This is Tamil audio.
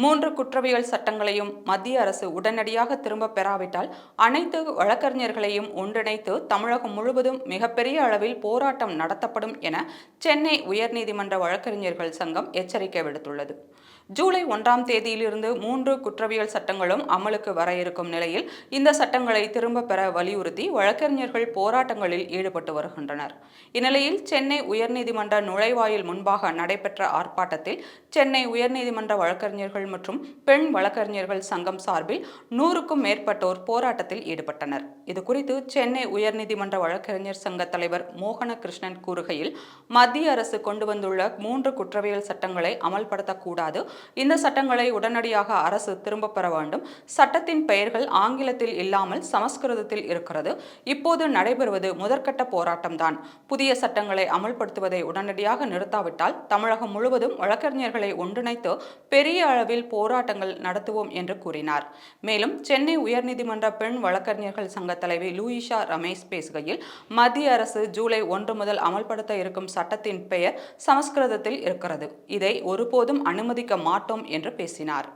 மூன்று குற்றவியல் சட்டங்களையும் மத்திய அரசு உடனடியாக திரும்ப பெறாவிட்டால் அனைத்து வழக்கறிஞர்களையும் ஒன்றிணைத்து தமிழகம் முழுவதும் மிகப்பெரிய அளவில் போராட்டம் நடத்தப்படும் என சென்னை உயர்நீதிமன்ற வழக்கறிஞர்கள் சங்கம் எச்சரிக்கை விடுத்துள்ளது. ஜூலை 1ஆம் தேதியிலிருந்து மூன்று குற்றவியல் சட்டங்களும் அமலுக்கு வர இருக்கும் நிலையில் இந்த சட்டங்களை திரும்ப பெற வலியுறுத்தி வழக்கறிஞர்கள் போராட்டங்களில் ஈடுபட்டு வருகின்றனர். இந்நிலையில் சென்னை உயர்நீதிமன்ற நுழைவாயில் முன்பாக நடைபெற்ற ஆர்ப்பாட்டத்தில் சென்னை உயர்நீதிமன்ற வழக்கறிஞர்கள் மற்றும் பெண் வழக்கறிஞர்கள் சங்கம் சார்பில் 100க்கும் மேற்பட்டோர் போராட்டத்தில் ஈடுபட்டனர். இதுகுறித்து சென்னை உயர்நீதிமன்ற வழக்கறிஞர் சங்க தலைவர் மோகன கிருஷ்ணன் கூறுகையில், மத்திய அரசு கொண்டு வந்துள்ள 3 குற்றவியல் சட்டங்களை அமல்படுத்தக்கூடாது. இந்த சட்டங்களை உடனடியாக அரசு திரும்ப பெற வேண்டும். சட்டத்தின் பெயர்கள் ஆங்கிலத்தில் இல்லாமல் சமஸ்கிருதத்தில் இருக்கிறது. இப்போது நடைபெறுவது முதற்கட்ட போராட்டம்தான். புதிய சட்டங்களை அமல்படுத்துவதை உடனடியாக நிறுத்தாவிட்டால் தமிழகம் முழுவதும் வழக்கறிஞர்களை ஒன்றிணைத்து பெரிய அளவில் போராட்டங்கள் நடத்துவோம் என்று கூறினார். மேலும் சென்னை உயர்நீதிமன்ற பெண் வழக்கறிஞர்கள் சங்க தலைவி லூயிஷா ரமேஷ் பேசுகையில், மத்திய அரசு ஜூலை 1 முதல் அமல்படுத்த இருக்கும் சட்டத்தின் பெயர் சமஸ்கிருதத்தில் இருக்கிறது. இதை ஒருபோதும் அனுமதிக்க மாட்டோம் என்று பேசினார்.